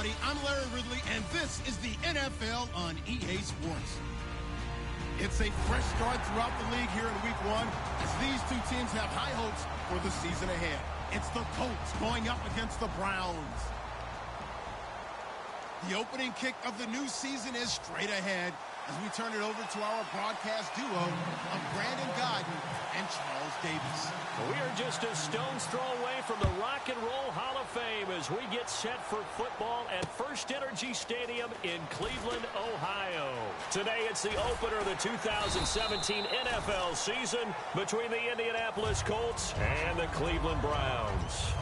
everybody. I'm Larry Ridley, and this is the NFL on EA Sports. It's a fresh start throughout the league here in Week 1 as these two teams have high hopes for the season ahead. It's the Colts going up against the Browns. The opening kick of the new season is straight ahead as we turn it over to our broadcast duo of Brandon Godden and Charles Davis. We are just a stone's throw away from the Rock and Roll Hall of Fame as we get set for football at First Energy Stadium in Cleveland, Ohio. Today it's the opener of the 2017 NFL season between the Indianapolis Colts and the Cleveland Browns.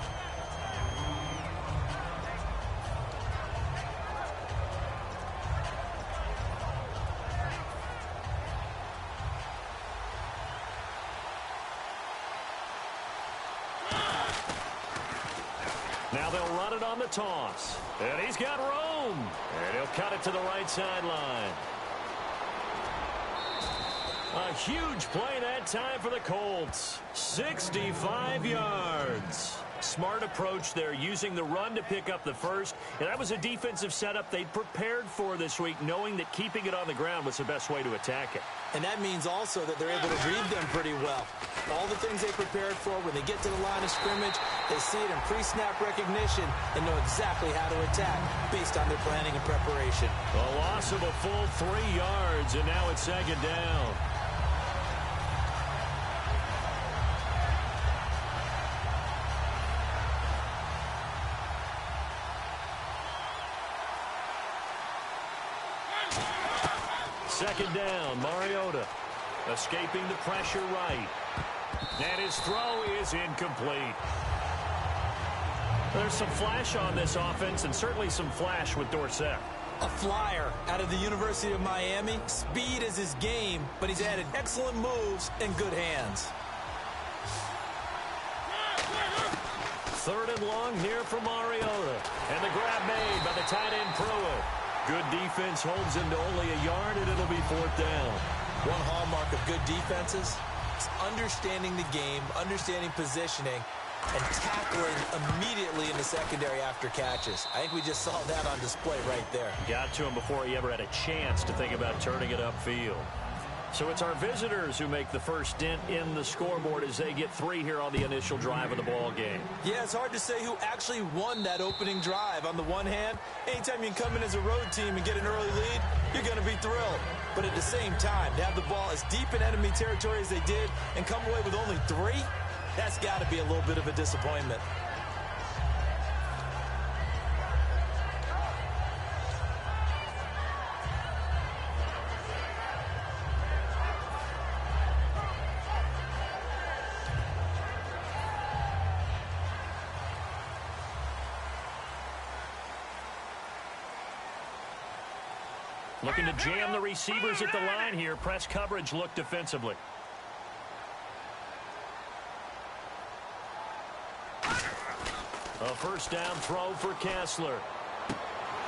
Now they'll run it on the toss. And he's got room. And he'll cut it to the right sideline. A huge play that time for the Colts. 65 yards. Smart approach there, using the run to pick up the first. And that was a defensive setup they'd prepared for this week, knowing that keeping it on the ground was the best way to attack it. And that means also that they're able to read them pretty well. All the things they prepared for, when they get to the line of scrimmage, they see it in pre-snap recognition and know exactly how to attack based on their planning and preparation. A loss of a full 3 yards, and now it's second down. Second down, Mariota escaping the pressure right. And his throw is incomplete. There's some flash on this offense and certainly some flash with Dorsett. A flyer out of the University of Miami. Speed is his game, but he's added excellent moves and good hands. Third and long here for Mariota. And the grab made by the tight end Pruitt. Good defense holds him to only a yard, and it'll be fourth down. One hallmark of good defenses is understanding the game, understanding positioning, and tackling immediately in the secondary after catches. I think we just saw that on display right there. Got to him before he ever had a chance to think about turning it upfield. So it's our visitors who make the first dent in the scoreboard as they get 3 here on the initial drive of the ball game. Yeah, it's hard to say who actually won that opening drive. On the one hand, anytime you can come in as a road team and get an early lead, you're going to be thrilled. But at the same time, to have the ball as deep in enemy territory as they did and come away with only 3, that's got to be a little bit of a disappointment. Looking to jam the receivers at the line here. Press coverage look defensively. A first down throw for Kessler.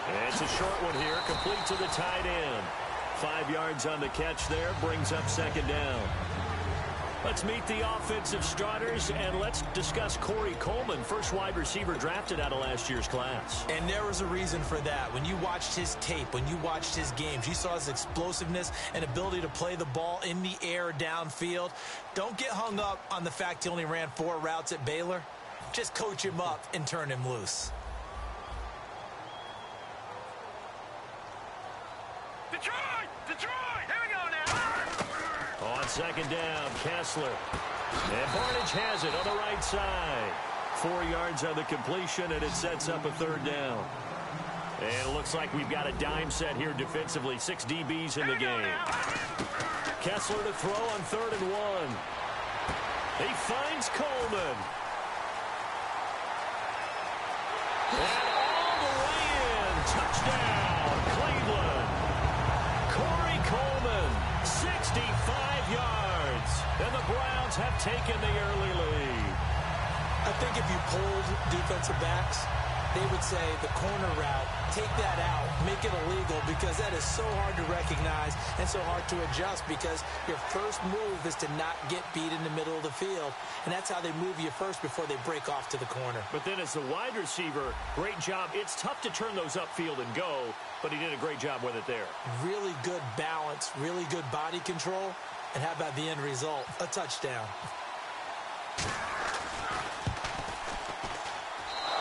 And it's a short one here, complete to the tight end. 5 yards on the catch there, brings up second down. Let's meet the offensive starters, and let's discuss Corey Coleman, first wide receiver drafted out of last year's class. And there was a reason for that. When you watched his tape, when you watched his games, you saw his explosiveness and ability to play the ball in the air downfield. Don't get hung up on the fact he only ran 4 routes at Baylor. Just coach him up and turn him loose. Detroit! Here we go now! On second down, Kessler. And Barnage has it on the right side. 4 yards on the completion, and it sets up a third down. And it looks like we've got a dime set here defensively. 6 DBs in the game. Kessler to throw on 3rd and 1. He finds Coleman. And all the way in. Touchdown, Cleveland. Corey Coleman, 65 yards. And the Browns have taken the early lead. I think if you polled defensive backs, they would say the corner route, take that out, make it illegal, because that is so hard to recognize and so hard to adjust, because your first move is to not get beat in the middle of the field, and that's how they move you first before they break off to the corner. But then as the wide receiver, great job. It's tough to turn those upfield and go, but he did a great job with it there. Really good balance, really good body control, and how about the end result? A touchdown.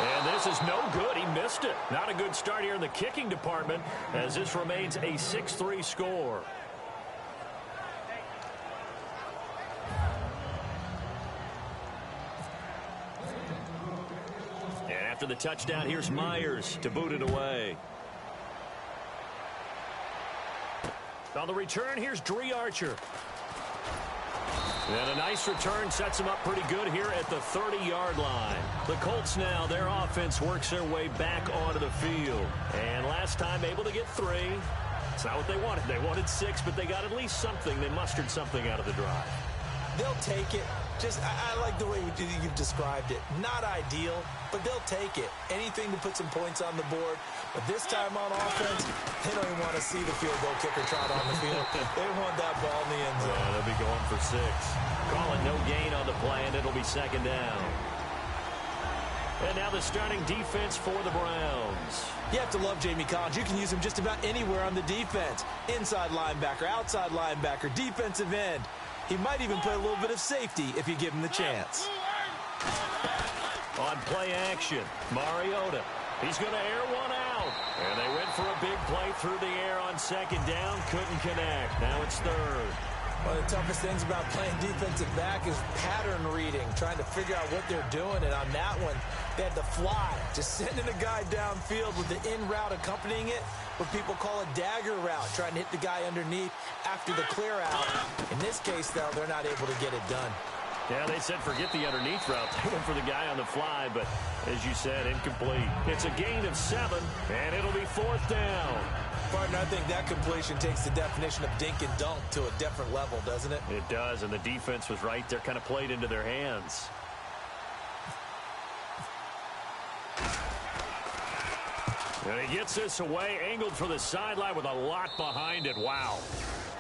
And this is no good. He missed it. Not a good start here in the kicking department, as this remains a 6-3 score. And after the touchdown, here's Myers to boot it away. On the return, here's Dree Archer. And a nice return sets them up pretty good here at the 30-yard line. The Colts now, their offense works their way back onto the field. And last time able to get 3. It's not what they wanted. They wanted 6, but they got at least something. They mustered something out of the drive. They'll take it. I like the way you've described it. Not ideal, but they'll take it. Anything to put some points on the board. But this time on offense, they don't even want to see the field goal kicker trot on the field. They want that ball in the end zone. Yeah, they'll be going for 6. Calling no gain on the play, and it'll be 2nd down. And now the starting defense for the Browns. You have to love Jamie Collins. You can use him just about anywhere on the defense. Inside linebacker, outside linebacker, defensive end. He might even play a little bit of safety if you give him the chance. On play action, Mariota. He's going to air one out. And they went for a big play through the air on 2nd down. Couldn't connect. Now it's 3rd. One of the toughest things about playing defensive back is pattern reading, trying to figure out what they're doing. And on that one, they had to fly, just sending a guy downfield with the in route accompanying it, what people call a dagger route, trying to hit the guy underneath after the clear out. In this case, though, they're not able to get it done. Yeah, they said forget the underneath route. They went for the guy on the fly, but as you said, incomplete. It's a gain of 7, and it'll be 4th down. Partner, I think that completion takes the definition of dink and dunk to a different level, doesn't it? It does, and the defense was right there, kind of played into their hands. And he gets this away, angled for the sideline with a lot behind it. Wow.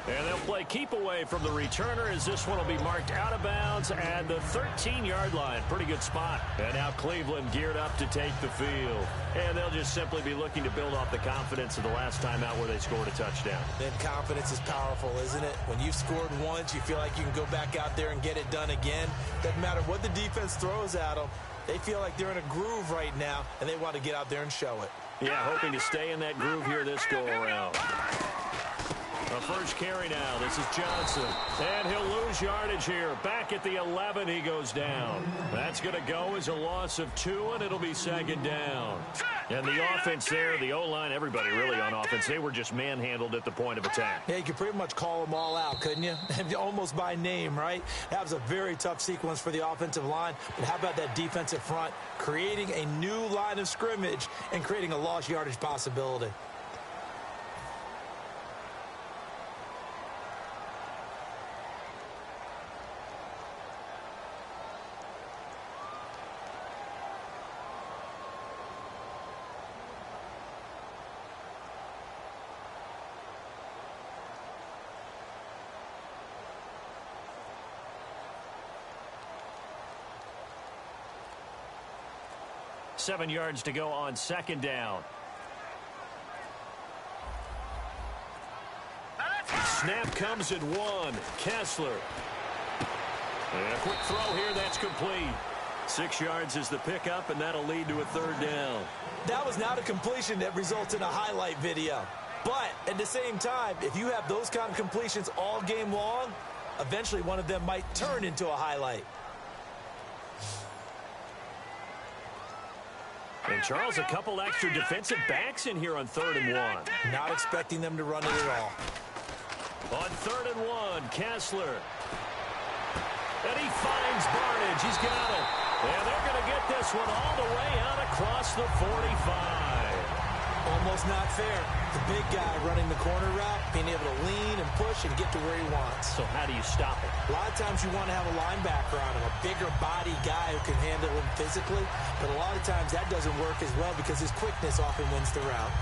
And they'll play keep away from the returner, as this one will be marked out of bounds at the 13-yard line. Pretty good spot. And now Cleveland geared up to take the field. And they'll just simply be looking to build off the confidence of the last time out where they scored a touchdown. Then confidence is powerful, isn't it? When you've scored once, you feel like you can go back out there and get it done again. Doesn't matter what the defense throws at them. They feel like they're in a groove right now, and they want to get out there and show it. Yeah, hoping to stay in that groove here this go-around. A first carry now. This is Johnson. And he'll lose yardage here. Back at the 11, he goes down. That's going to go as a loss of 2, and it'll be 2nd down. And the offense there, the O-line, everybody really on offense, they were just manhandled at the point of attack. Yeah, you could pretty much call them all out, couldn't you? Almost by name, right? That was a very tough sequence for the offensive line. But how about that defensive front creating a new line of scrimmage and creating a lost yardage possibility? Seven yards to go on 2nd down. Snap comes at 1. Kessler. And a quick throw here, that's complete. 6 yards is the pickup, and that'll lead to a 3rd down. That was not a completion that results in a highlight video. But at the same time, if you have those kind of completions all game long, eventually one of them might turn into a highlight. And Charles, a couple extra defensive backs in here on 3rd and 1. Not expecting them to run it at all. On 3rd and 1, Kessler. And he finds Barnage. He's got it. And they're going to get this one all the way out across the 45. Almost not fair. The big guy running the corner route, being able to lean and push and get to where he wants. So how do you stop it? A lot of times you want to have a linebacker on him, a bigger body guy who can handle him physically. But a lot of times that doesn't work as well because his quickness often wins the route.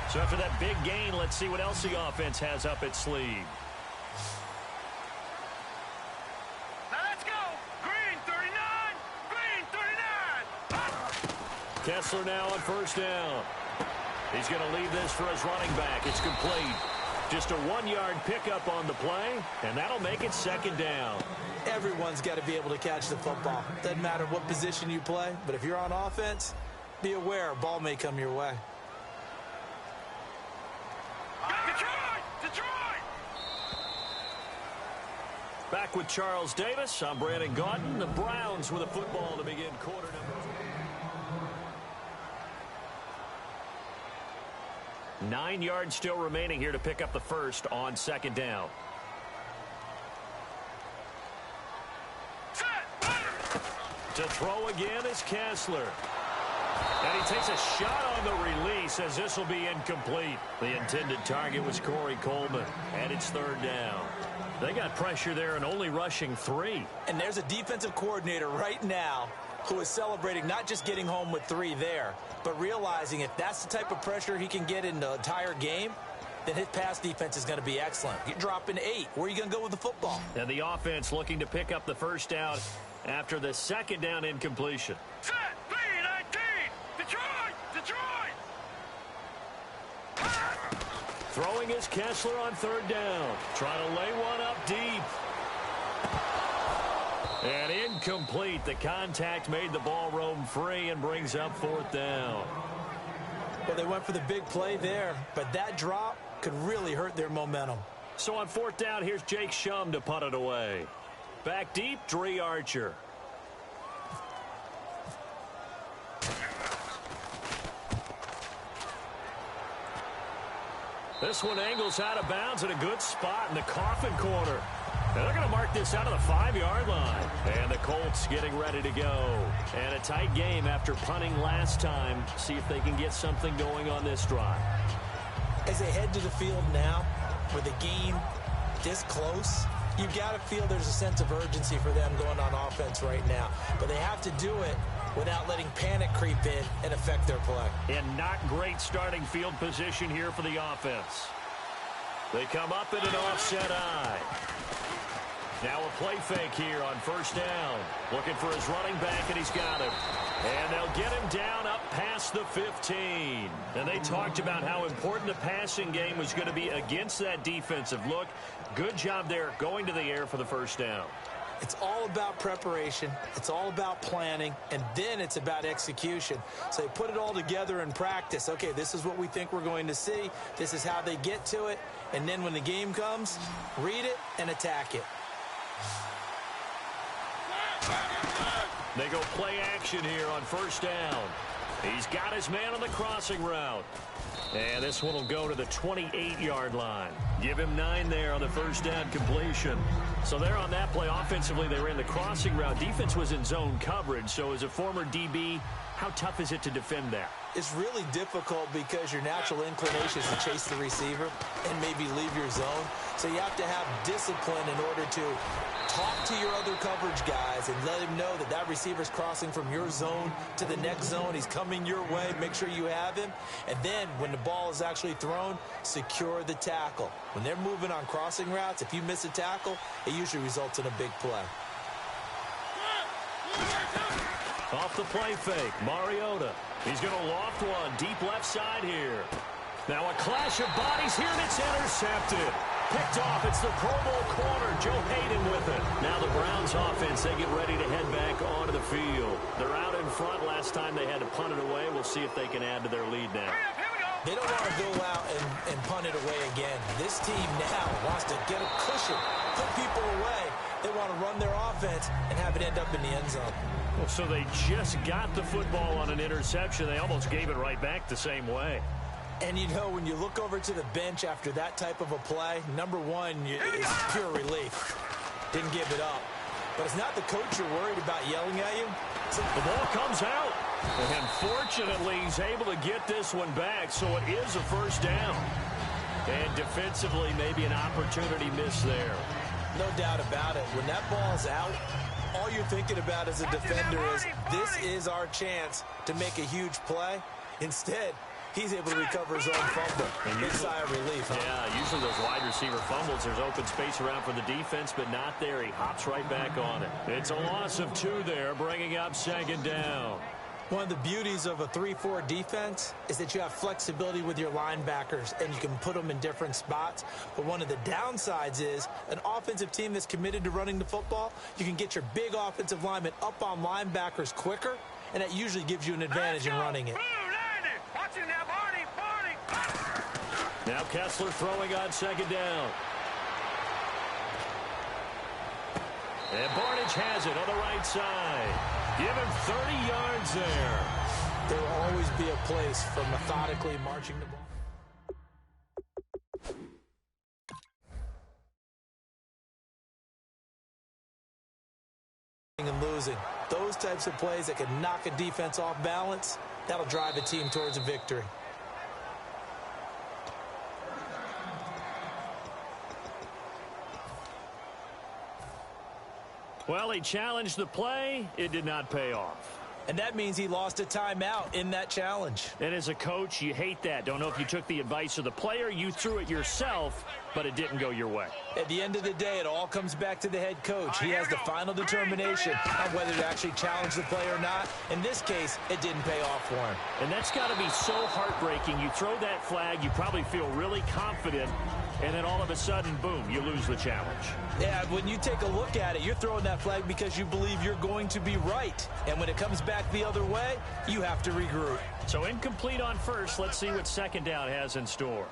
So after that big gain, let's see what else the offense has up its sleeve. Kessler now on first down. He's going to leave this for his running back. It's complete. Just a 1-yard pickup on the play, and that'll make it second down. Everyone's got to be able to catch the football. Doesn't matter what position you play, but if you're on offense, be aware a ball may come your way. Detroit! Back with Charles Davis. I'm Brandon Gaudin. The Browns with a football to begin quarter number 2. 9 yards still remaining here to pick up the first on second down. To throw again is Kessler. And he takes a shot on the release as this will be incomplete. The intended target was Corey Coleman, and it's third down. They got pressure there and only rushing 3. And there's a defensive coordinator right now who is celebrating not just getting home with 3 there, but realizing if that's the type of pressure he can get in the entire game, then his pass defense is going to be excellent. You're dropping 8. Where are you going to go with the football? And the offense looking to pick up the first down after the second down incompletion. Set, B-19, Detroit! Throwing is Kessler on third down. Trying to lay one up deep. And incomplete. The contact made the ball roam free and brings up fourth down. Well, they went for the big play there, but that drop could really hurt their momentum. So on fourth down, here's Jake Shum to punt it away. Back deep, Dree Archer. This one angles out of bounds at a good spot in the coffin corner. And they're going to mark this out of the 5-yard line. And the Colts getting ready to go. And a tight game after punting last time. See if they can get something going on this drive. As they head to the field now, with the game this close, you've got to feel there's a sense of urgency for them going on offense right now. But they have to do it without letting panic creep in and affect their play. And not great starting field position here for the offense. They come up in an offset eye. Now a play fake here on first down. Looking for his running back, and he's got him. And they'll get him down up past the 15. And they talked about how important the passing game was going to be against that defensive look. Good job there going to the air for the first down. It's all about preparation. It's all about planning. And then it's about execution. So they put it all together in practice. Okay, this is what we think we're going to see. This is how they get to it. And then when the game comes, read it and attack it. They go play action here on first down. He's got his man on the crossing route. And this one will go to the 28-yard line. Give him 9 there on the first down completion. So there on that play, offensively, they ran the crossing route. Defense was in zone coverage. So as a former DB, how tough is it to defend that? It's really difficult because your natural inclination is to chase the receiver and maybe leave your zone. So you have to have discipline in order to talk to your other coverage guys and let him know that that receiver's crossing from your zone to the next zone. He's coming your way. Make sure you have him. And then when the ball is actually thrown, secure the tackle. When they're moving on crossing routes, if you miss a tackle, it usually results in a big play. Off the play fake, Mariota. He's going to loft one deep left side here. Now a clash of bodies here, and it's intercepted. Picked off. It's the Pro Bowl corner, Joe Hayden with it. Now the Browns offense, they get ready to head back onto the field. They're out in front. Last time they had to punt it away. We'll see if they can add to their lead now. They don't want to go out and punt it away again. This team now wants to get a cushion, put people away. They want to run their offense and have it end up in the end zone. Well, so they just got the football on an interception. They almost gave it right back the same way. And, you know, when you look over to the bench after that type of a play, number one is pure relief. Didn't give it up. But it's not the coach you're worried about yelling at you. The ball comes out. And fortunately, he's able to get this one back, so it is a first down. And defensively, maybe an opportunity missed there. No doubt about it. When that ball's out, all you're thinking about as a defender is, this is our chance to make a huge play. Instead, he's able to recover his own fumble. Big sigh of relief, huh? Yeah, usually those wide receiver fumbles, there's open space around for the defense, but not there. He hops right back on it. It's a loss of 2 there, bringing up second down. One of the beauties of a 3-4 defense is that you have flexibility with your linebackers, and you can put them in different spots. But one of the downsides is an offensive team that's committed to running the football, you can get your big offensive linemen up on linebackers quicker, and that usually gives you an advantage in running it. Now Kessler throwing on second down. And Barnage has it on the right side. Give him 30 yards there. There will always be a place for methodically marching the ball. And losing. Those types of plays that can knock a defense off balance, that'll drive a team towards a victory. Well, he challenged the play. It did not pay off. And that means he lost a timeout in that challenge. And as a coach, you hate that. Don't know if you took the advice of the player, you threw it yourself, but it didn't go your way. At the end of the day, it all comes back to the head coach. He has the final determination on whether to actually challenge the play or not. In this case, it didn't pay off for him. And that's got to be so heartbreaking. You throw that flag, you probably feel really confident, and then all of a sudden, boom, you lose the challenge. Yeah, when you take a look at it, you're throwing that flag because you believe you're going to be right. And when it comes back the other way, you have to regroup. So incomplete on first. Let's see what second down has in store.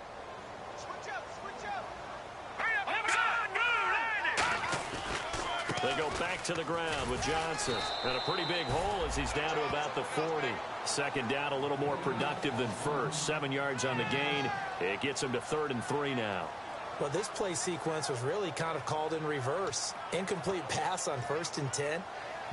They go back to the ground with Johnson. And a pretty big hole as he's down to about the 40. Second down a little more productive than first. 7 yards on the gain. It gets him to 3rd and 3 now. Well, this play sequence was really kind of called in reverse. Incomplete pass on 1st and 10.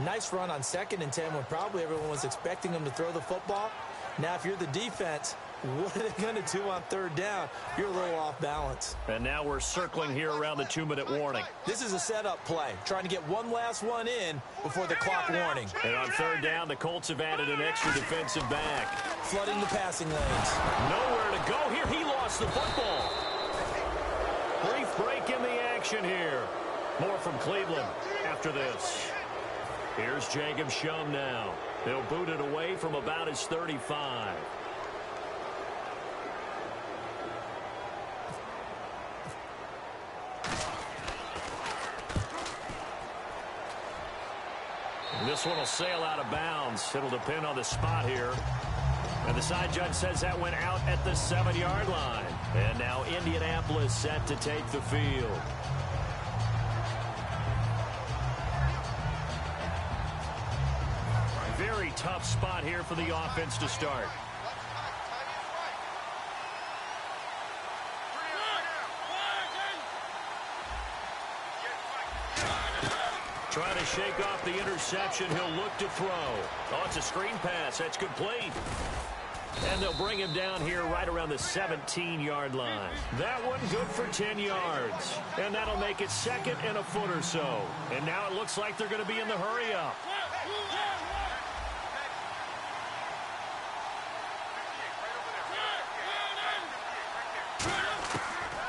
Nice run on 2nd and 10 when probably everyone was expecting him to throw the football. Now, if you're the defense, what are they going to do on 3rd down? You're a little off balance. And now we're circling here around the 2-minute warning. This is a setup play, trying to get one last one in before the clock warning. And on 3rd down, the Colts have added an extra defensive back. Flooding the passing lanes. Nowhere to go here. He lost the football. Brief break in the action here. More from Cleveland after this. Here's Jacob Shum now. He'll boot it away from about his 35. This one will sail out of bounds. It'll depend on the spot here. And the side judge says that went out at the 7-yard line. And now Indianapolis set to take the field. Very tough spot here for the offense to start. Trying to shake off the interception. He'll look to throw. Oh, it's a screen pass. That's complete. And they'll bring him down here right around the 17-yard line. That one good for 10 yards. And that'll make it 2nd and a foot or so. And now it looks like they're going to be in the hurry-up.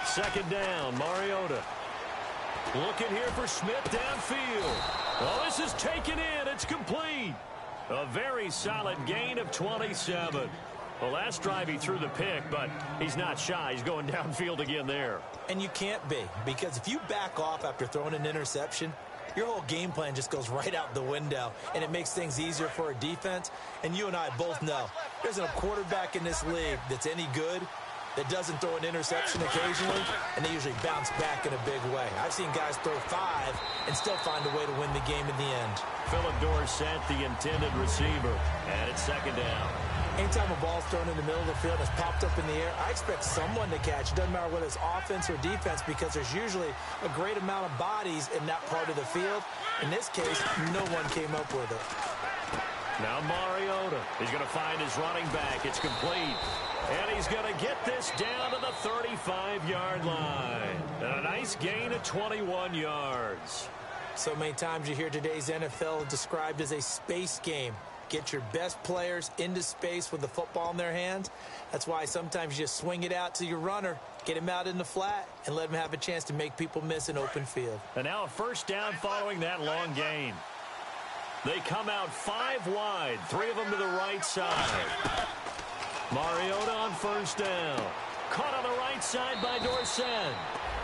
Second down, Mariota. Looking here for Smith downfield. Oh, this is taken in. It's complete. A very solid gain of 27. The last drive he threw the pick, but he's not shy. He's going downfield again there. And you can't be, because if you back off after throwing an interception, your whole game plan just goes right out the window, and it makes things easier for a defense. And you and I both know there's a quarterback in this league that's any good that doesn't throw an interception occasionally, and they usually bounce back in a big way. I've seen guys throw 5 and still find a way to win the game in the end. Phillip Dorsett, the intended receiver, and it's second down. Anytime a ball's thrown in the middle of the field and it's popped up in the air, I expect someone to catch. It doesn't matter whether it's offense or defense, because there's usually a great amount of bodies in that part of the field. In this case, no one came up with it. Now Mariota. He's going to find his running back. It's complete. And he's going to get this down to the 35-yard line. And a nice gain of 21 yards. So many times you hear today's NFL described as a space game. Get your best players into space with the football in their hands. That's why sometimes you just swing it out to your runner, get him out in the flat, and let him have a chance to make people miss an open field. And now a first down following that long gain. They come out 5 wide, 3 of them to the right side. Mariota on first down. Caught on the right side by Dorsett.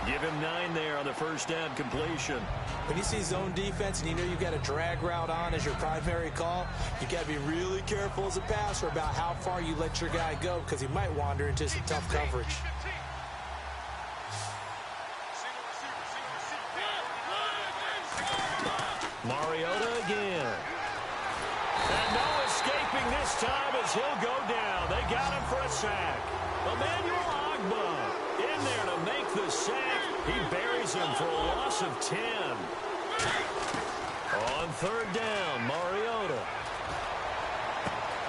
Give him 9 there on the first down completion. When you see zone defense and you know you've got a drag route on as your primary call, you've got to be really careful as a passer about how far you let your guy go because he might wander into some tough coverage. Mariota again. And no escaping this time as he'll go down. They got him for a sack. Emmanuel Ogbah in there to make the sack. He buries him for a loss of 10. On third down, Mariota.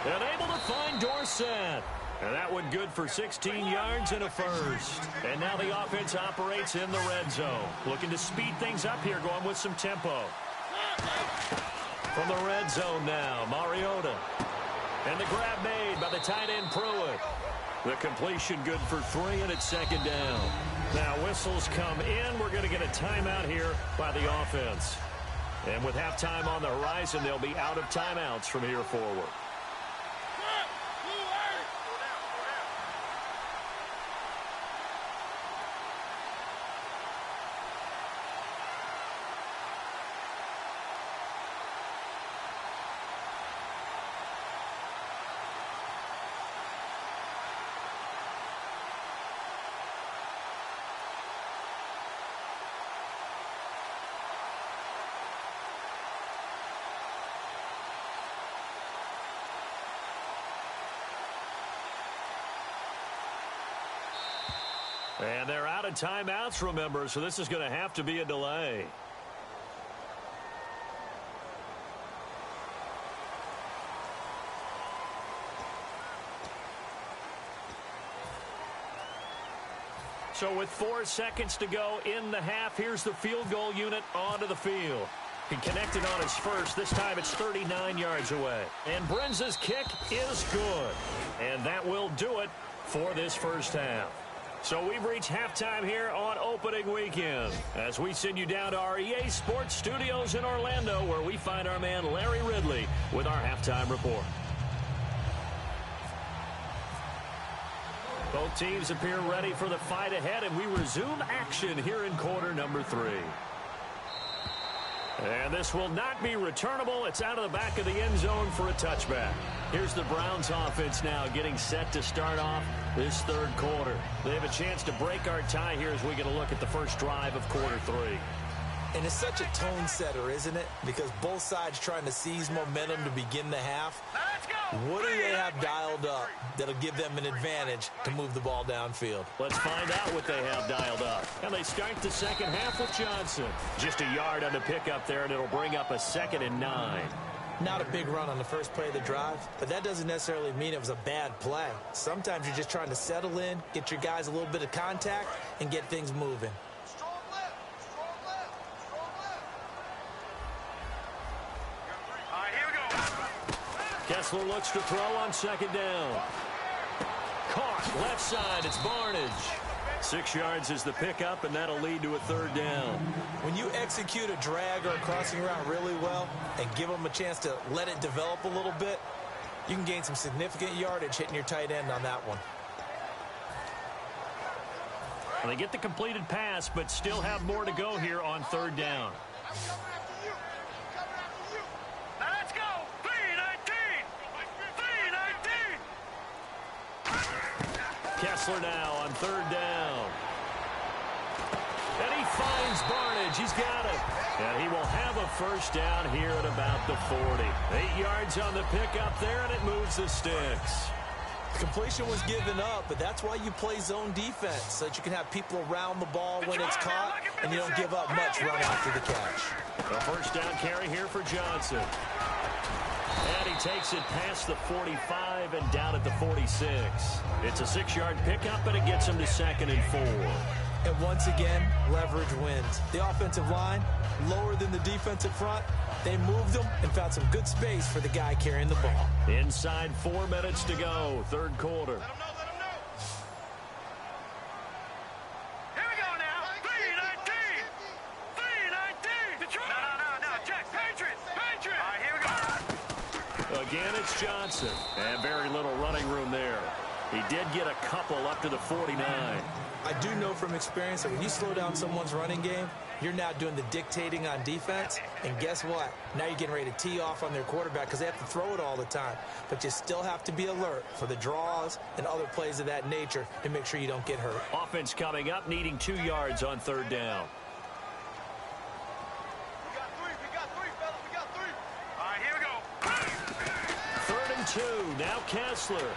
And able to find Dorsett. And that one good for 16 yards and a first. And now the offense operates in the red zone. Looking to speed things up here, going with some tempo. From the red zone now, Mariota. And the grab made by the tight end Pruitt. The completion good for 3, and it's second down. Now whistles come in. We're going to get a timeout here by the offense. And with halftime on the horizon, they'll be out of timeouts from here forward. And they're out of timeouts, remember, so this is going to have to be a delay. So with 4 seconds to go in the half, here's the field goal unit onto the field. He connected on his first. This time it's 39 yards away. And Brenza's kick is good. And that will do it for this first half. So we've reached halftime here on opening weekend as we send you down to our EA Sports Studios in Orlando, where we find our man Larry Ridley with our halftime report. Both teams appear ready for the fight ahead, and we resume action here in quarter number 3. And this will not be returnable. It's out of the back of the end zone for a touchback. Here's the Browns offense now getting set to start off this third quarter. They have a chance to break our tie here as we get a look at the first drive of quarter 3. And it's such a tone setter, isn't it? Because both sides trying to seize momentum to begin the half. What do they have dialed up that'll give them an advantage to move the ball downfield? Let's find out what they have dialed up. And they start the second half with Johnson. Just a yard on the pickup there, and it'll bring up a 2nd and 9. Not a big run on the first play of the drive, but that doesn't necessarily mean it was a bad play. Sometimes you're just trying to settle in, get your guys a little bit of contact, and get things moving. Kessler looks to throw on second down. Caught left side. It's Barnage. 6 yards is the pickup, and that'll lead to a third down. When you execute a drag or a crossing route really well and give them a chance to let it develop a little bit, you can gain some significant yardage hitting your tight end on that one. They get the completed pass, but still have more to go here on third down. Kessler now on third down. And he finds Barnage. He's got it. And he will have a first down here at about the 40. 8 yards on the pickup there, and it moves the sticks. Completion was given up, but that's why you play zone defense, so that you can have people around the ball when it's caught, and you don't give up much run after the catch. A first down carry here for Johnson. And he takes it past the 45 and down at the 46. It's a 6-yard pickup, and it gets him to 2nd and 4. And once again, leverage wins. The offensive line, lower than the defensive front. They moved them and found some good space for the guy carrying the ball. Inside 4 minutes to go, third quarter. Let 'em know. Here we go now. 3-19. 3-19. Detroit. No. Check. Patriots. All right, here we go. Again, it's Johnson. And very little running room there. He did get a couple up to the 49. I do know from experience that when you slow down someone's running game, you're now doing the dictating on defense. And guess what? Now you're getting ready to tee off on their quarterback because they have to throw it all the time. But you still have to be alert for the draws and other plays of that nature to make sure you don't get hurt. Offense coming up, needing 2 yards on third down. We got three, fellas. We got three. All right, here we go. 3rd and 2. Now Kessler.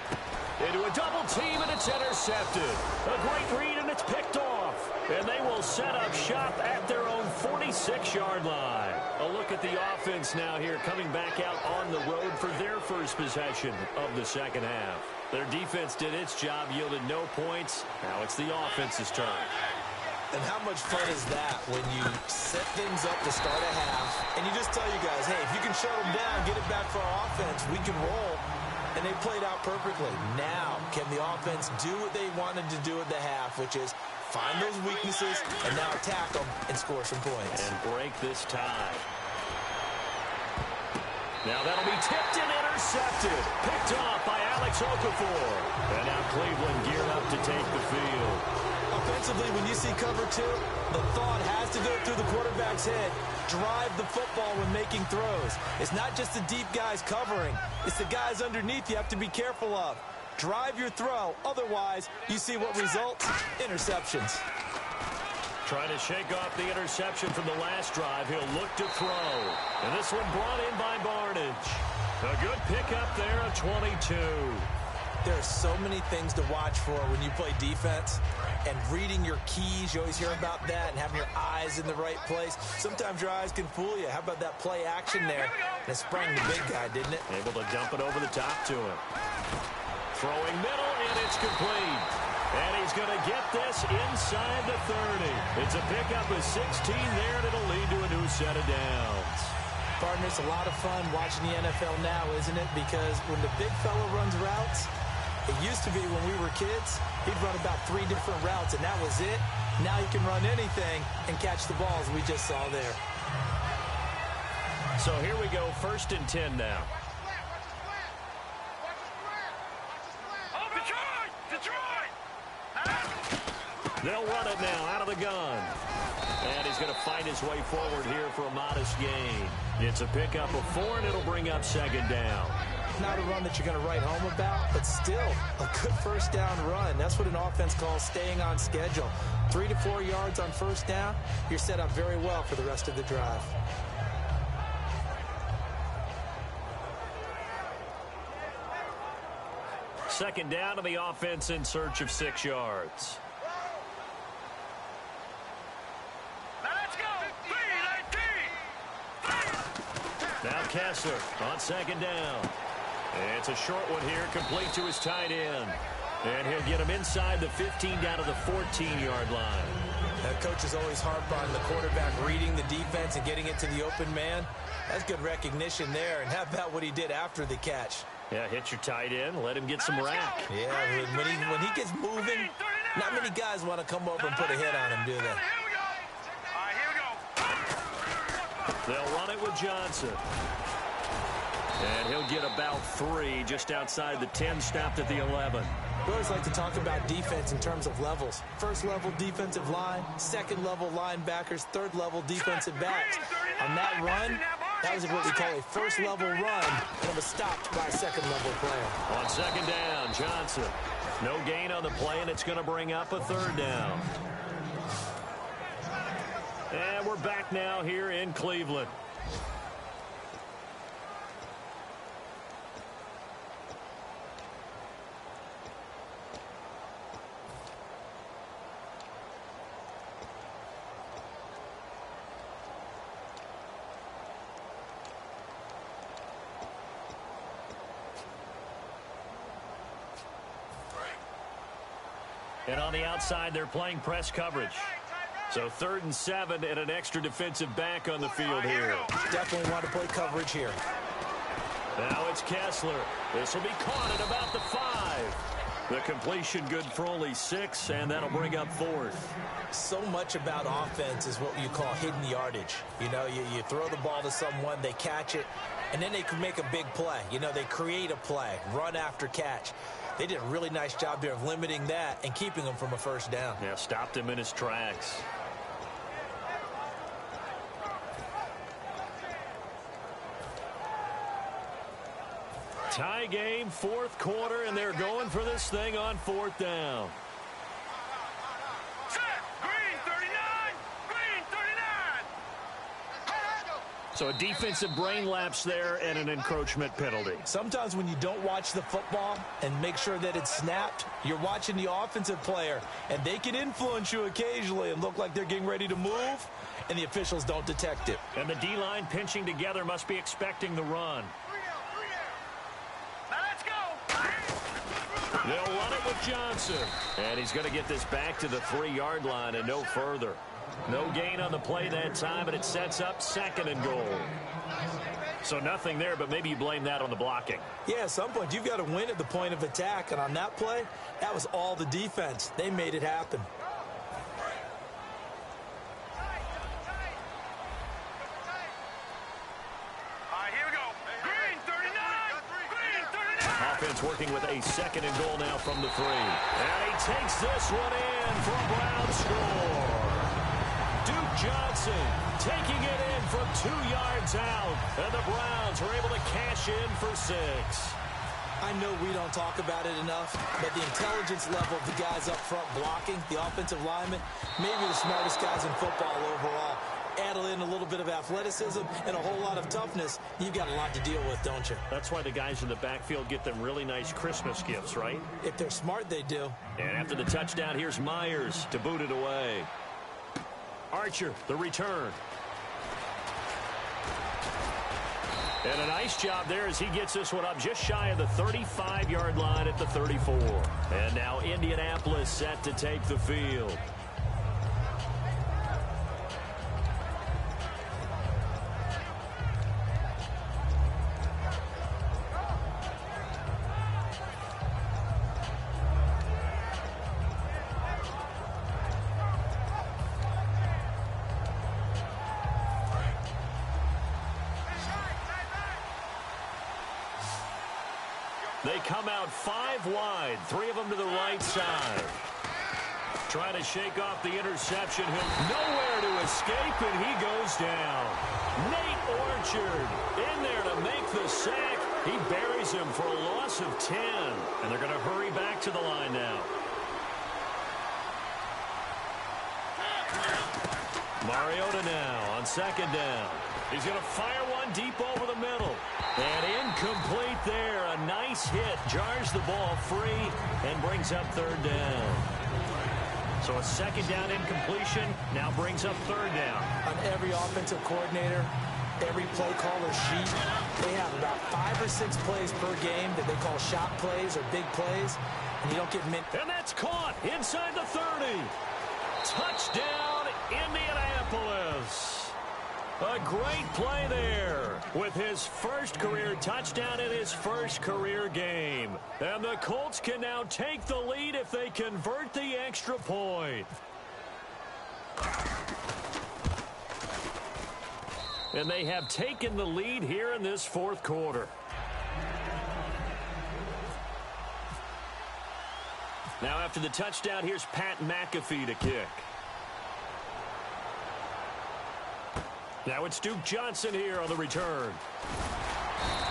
Into a double team, and it's intercepted. A great read, and it's picked off. And they will set up shop at their own 46-yard line. A look at the offense now here, coming back out on the road for their first possession of the second half. Their defense did its job, yielded no points. Now it's the offense's turn. And how much fun is that when you set things up to start a half, and you just tell you guys, hey, if you can shut them down, get it back for our offense, we can roll. And they played out perfectly. Now, can the offense do what they wanted to do at the half, which is find those weaknesses and now attack them and score some points. And break this tie. Now that'll be tipped and intercepted. Picked off by Alex Okafor. And now Cleveland geared up to take the field. Offensively, when you see cover 2, the thought has to go through the quarterback's head. Drive the football when making throws. It's not just the deep guys covering. It's the guys underneath you have to be careful of. Drive your throw. Otherwise, you see what results? Interceptions. Trying to shake off the interception from the last drive. He'll look to throw. And this one brought in by Barnage. A good pickup there of 22. There are so many things to watch for when you play defense. And reading your keys, you always hear about that, and having your eyes in the right place. Sometimes your eyes can fool you. How about that play action there? And it sprang the big guy, didn't it? Able to dump it over the top to him. Throwing middle, and it's complete. And he's going to get this inside the 30. It's a pickup of 16 there, and it'll lead to a new set of downs. Partner, it's a lot of fun watching the NFL now, isn't it? Because when the big fella runs routes, it used to be when we were kids, he'd run about 3 different routes, and that was it. Now he can run anything and catch the balls we just saw there. So here we go, 1st and 10 now. Detroit! They'll run it now out of the gun. And he's going to find his way forward here for a modest gain. It's a pickup of 4, and it'll bring up 2nd down. Not a run that you're going to write home about, but still a good first down run. That's what an offense calls staying on schedule. 3 to 4 yards on first down, you're set up very well for the rest of the drive. Second down, and the offense in search of 6 yards. Now let's go! 3-19! Now Kessler on 2nd down. It's a short one here, complete to his tight end. And he'll get him inside the 15 down to the 14-yard line. That coach is always harp on the quarterback reading the defense and getting it to the open man. That's good recognition there. And how about what he did after the catch? Yeah, hit your tight end, let him get some rack. Yeah, when he gets moving, not many guys want to come over and put a hit on him, do they? Here we go! All right, here we go! They'll run it with Johnson. And he'll get about 3 just outside the 10, stopped at the 11. We always like to talk about defense in terms of levels. First level defensive line, second level linebackers, third level defensive backs. On that run, that was what we call a first level run, and it was stopped by a second level player. On 2nd down, Johnson. No gain on the play, and it's going to bring up a 3rd down. And we're back now here in Cleveland. And on the outside, they're playing press coverage. So 3rd and 7 and an extra defensive back on the field here. Definitely want to play coverage here. Now it's Kessler. This will be caught at about the 5. The completion good for only 6, and that'll bring up 4th. So much about offense is what you call hidden yardage. You know, you throw the ball to someone, they catch it, and then they can make a big play. You know, they create a play, run after catch. They did a really nice job there of limiting that and keeping him from a first down. Yeah, stopped him in his tracks. Tie game, 4th quarter, and they're going for this thing on 4th down. Set. Green 39. Green 39. So a defensive brain lapse there and an encroachment penalty. Sometimes when you don't watch the football and make sure that it's snapped, you're watching the offensive player, and they can influence you occasionally and look like they're getting ready to move, and the officials don't detect it. And the D-line pinching together must be expecting the run. They'll run it with Johnson. And he's going to get this back to the 3-yard line and no further. No gain on the play that time, and it sets up 2nd and goal. So nothing there, but maybe you blame that on the blocking. Yeah, at some point, you've got to win at the point of attack. And on that play, that was all the defense. They made it happen. Offense working with a 2nd and goal now from the 3. And he takes this one in for a Brown score. Duke Johnson taking it in from 2 yards out. And the Browns are able to cash in for 6. I know we don't talk about it enough, but the intelligence level of the guys up front blocking, the offensive linemen, maybe the smartest guys in football overall. Add in a little bit of athleticism and a whole lot of toughness, you've got a lot to deal with, don't you? That's why the guys in the backfield get them really nice Christmas gifts, right? If they're smart, they do. And after the touchdown, here's Myers to boot it away. Archer, the return. And a nice job there as he gets this one up just shy of the 35-yard line at the 34. And now Indianapolis set to take the field. They come out 5 wide, 3 of them to the right side. Trying to shake off the interception. He'll nowhere to escape, and he goes down. Nate Orchard in there to make the sack. He buries him for a loss of 10, and they're going to hurry back to the line now. Mariota now on 2nd down. He's going to fire one deep over the middle. And incomplete there. A nice hit. Jars the ball free and brings up 3rd down. So a 2nd down incompletion now brings up 3rd down. On every offensive coordinator, every play caller sheet, they have about 5 or 6 plays per game that they call shot plays or big plays. And you don't get many. And that's caught inside the 30. Touchdown, Indianapolis. A great play there with his first career touchdown in his first career game. And the Colts can now take the lead if they convert the extra point. And they have taken the lead here in this 4th quarter. Now after the touchdown, here's Pat McAfee to kick. Now it's Duke Johnson here on the return.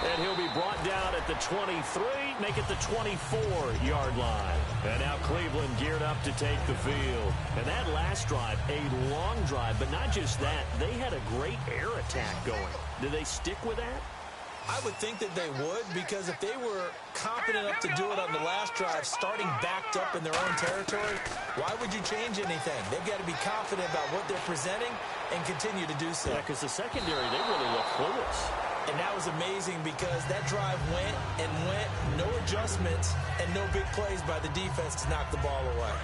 And he'll be brought down at the 23, make it the 24-yard line. And now Cleveland geared up to take the field. And that last drive, a long drive, but not just that, they had a great air attack going. Did they stick with that? I would think that they would, because if they were confident enough to do it on the last drive, starting backed up in their own territory, why would you change anything? They've got to be confident about what they're presenting and continue to do so. Yeah, because the secondary, they really look clueless. And that was amazing because that drive went, no adjustments, and no big plays by the defense to knock the ball away.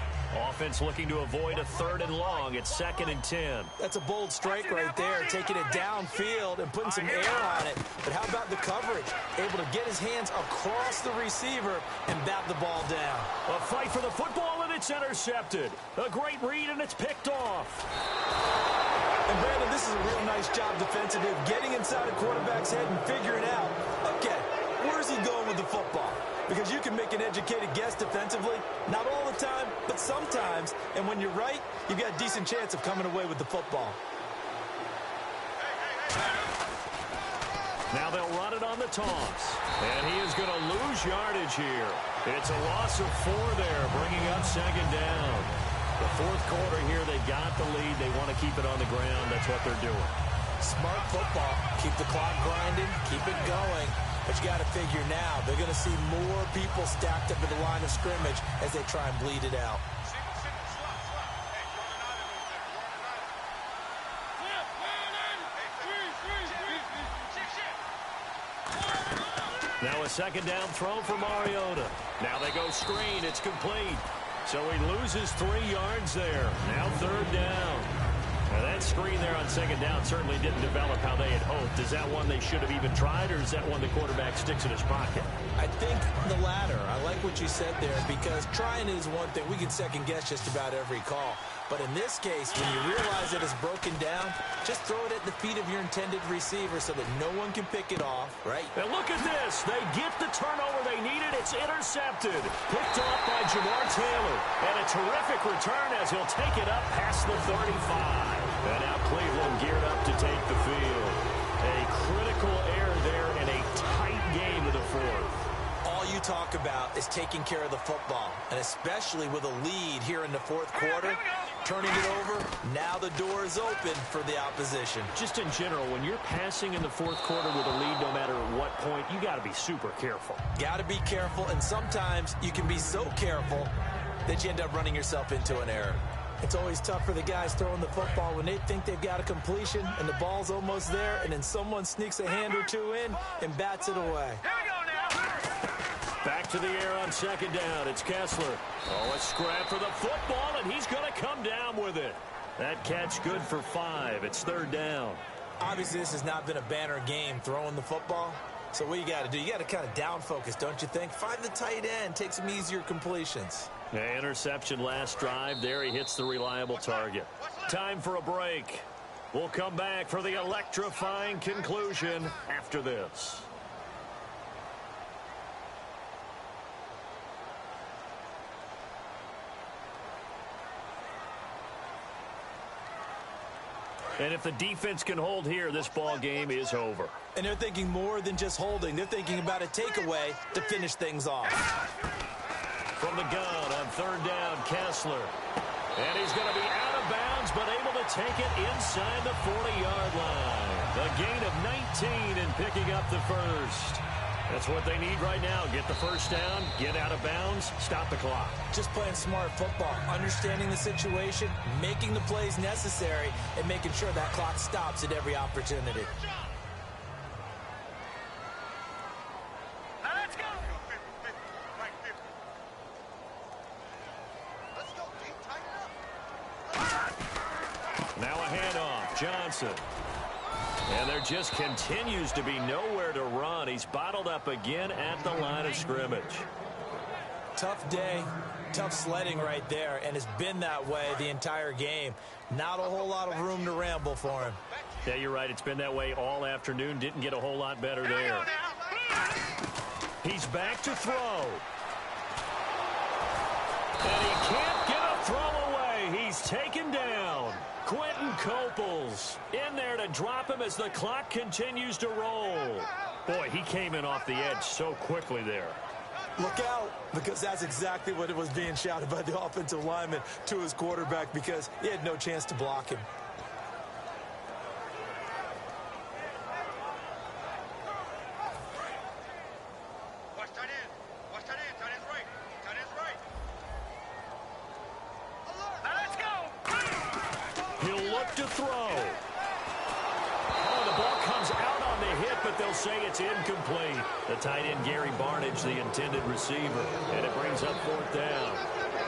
offense looking to avoid a 3rd and long. It's 2nd and 10. That's a bold strike right there, taking it downfield and putting some air on it. But how about the coverage? Able to get his hands across the receiver and bat the ball down. A fight for the football, and it's intercepted. A great read, and it's picked off. And Brandon, this is a real nice job defensively of getting inside a quarterback's head and figuring out, okay, where's he going with the football? Because you can make an educated guess defensively, not all the time, but sometimes. And when you're right, you've got a decent chance of coming away with the football. Now they'll run it on the toss. And he is going to lose yardage here. It's a loss of 4 there, bringing up 2nd down. The 4th quarter here, they've got the lead. They want to keep it on the ground. That's what they're doing. Smart football. Keep the clock grinding. Keep it going. But you got to figure now, they're going to see more people stacked up at the line of scrimmage as they try and bleed it out. Now a 2nd down throw for Mariota. Now they go screen. It's complete. So he loses 3 yards there. Now 3rd down. Now that screen there on 2nd down certainly didn't develop how they had hoped. Is that one they should have even tried, or is that one the quarterback sticks in his pocket? I think the latter. I like what you said there, because trying is one thing. We can second guess just about every call. But in this case, when you realize that it's broken down, just throw it at the feet of your intended receiver so that no one can pick it off, right? And look at this. They get the turnover they needed. It's intercepted. Picked off by Jamar Taylor. And a terrific return as he'll take it up past the 35. And now Cleveland geared up to take the field. A critical error there in a tight game of the 4th. All you talk about is taking care of the football, and especially with a lead here in the 4th quarter. Turning it over, now the door is open for the opposition. Just in general, when you're passing in the 4th quarter with a lead, no matter at what point, you got to be super careful. Got to be careful, and sometimes you can be so careful that you end up running yourself into an error. It's always tough for the guys throwing the football when they think they've got a completion and the ball's almost there, and then someone sneaks a hand or 2 in and bats it away. Here we go now. Back to the air on 2nd down. It's Kessler. Oh, a scrap for the football, and he's going to come down with it. That catch good for 5. It's 3rd down. Obviously, this has not been a banner game throwing the football. So what you got to do, you got to kind of down focus, don't you think? Find the tight end, take some easier completions. Yeah, interception last drive. There he hits the reliable target. Time for a break. We'll come back for the electrifying conclusion after this. And if the defense can hold here, this ball game is over. And they're thinking more than just holding. They're thinking about a takeaway to finish things off. From the gun on 3rd down, Kessler. And he's going to be out of bounds, but able to take it inside the 40-yard line. The gain of 19 and picking up the 1st. That's what they need right now. Get the 1st down, get out of bounds, stop the clock. Just playing smart football, understanding the situation, making the plays necessary, and making sure that clock stops at every opportunity. Let's go. Now a handoff, Johnson. And there just continues to be nowhere to run. He's bottled up again at the line of scrimmage. Tough day, tough sledding right there, and it's been that way the entire game. Not a whole lot of room to ramble for him. Yeah, you're right. It's been that way all afternoon. Didn't get a whole lot better there. He's back to throw. And he can't get a throw away. He's taken down. Quentin Coples in there to drop him as the clock continues to roll. Boy, he came in off the edge so quickly there. Look out, because that's exactly what it was being shouted by the offensive lineman to his quarterback, because he had no chance to block him. Watch tight end. Watch tight end. Tight end's right. Tight end's right. Let's go. He'll look to throw. Oh, the ball comes out on the hit, but they'll say it's incomplete. The tight end, Gary Barnidge, the intended receiver, and it brings up 4th down.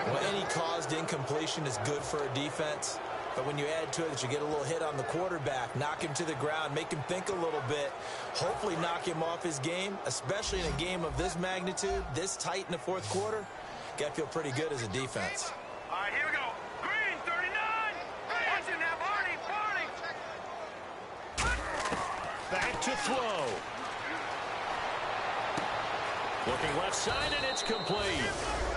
Well, any caused incompletion is good for a defense. But when you add to it that you get a little hit on the quarterback, knock him to the ground, make him think a little bit, hopefully knock him off his game, especially in a game of this magnitude, this tight in the fourth quarter, got to feel pretty good as a defense. All right, here we go. Green, 39. Watch it now, Barney. Back to throw. Looking left side, and it's complete.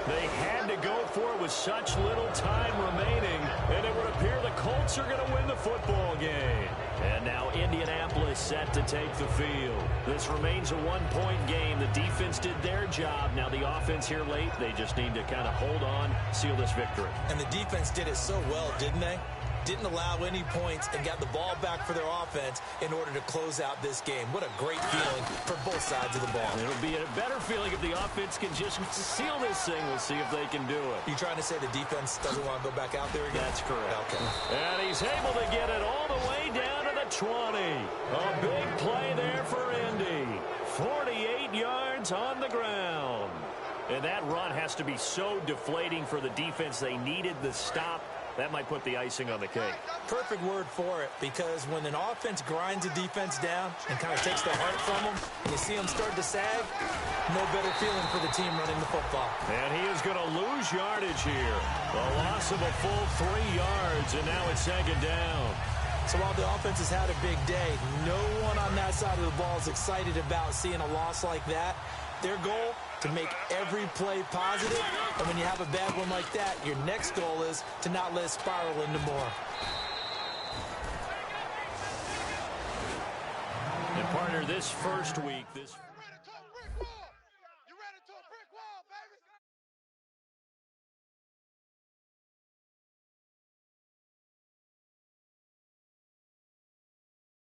They had to go for it with such little time remaining, and it would appear the Colts are going to win the football game. And now Indianapolis set to take the field. This remains a one-point game. The defense did their job. Now the offense here late, they just need to kind of hold on, seal this victory. And the defense did it so well, didn't they? Didn't allow any points and got the ball back for their offense in order to close out this game. What a great feeling for both sides of the ball. It'll be a better feeling if the offense can just seal this thing. We'll see if they can do it. You trying to say the defense doesn't want to go back out there again? That's correct. Okay. And he's able to get it all the way down to the 20. A big play there for Indy. 48 yards on the ground. And that run has to be so deflating for the defense. They needed the stop. That might put the icing on the cake. Perfect word for it, because when an offense grinds a defense down and kind of takes the heart from them, and you see them start to sag, no better feeling for the team running the football. And he is going to lose yardage here. A loss of a full 3 yards, and now it's second down. So while the offense has had a big day, no one on that side of the ball is excited about seeing a loss like that. Their goal, to make every play positive, and when you have a bad one like that, your next goal is to not let it spiral into more. And partner, this first week,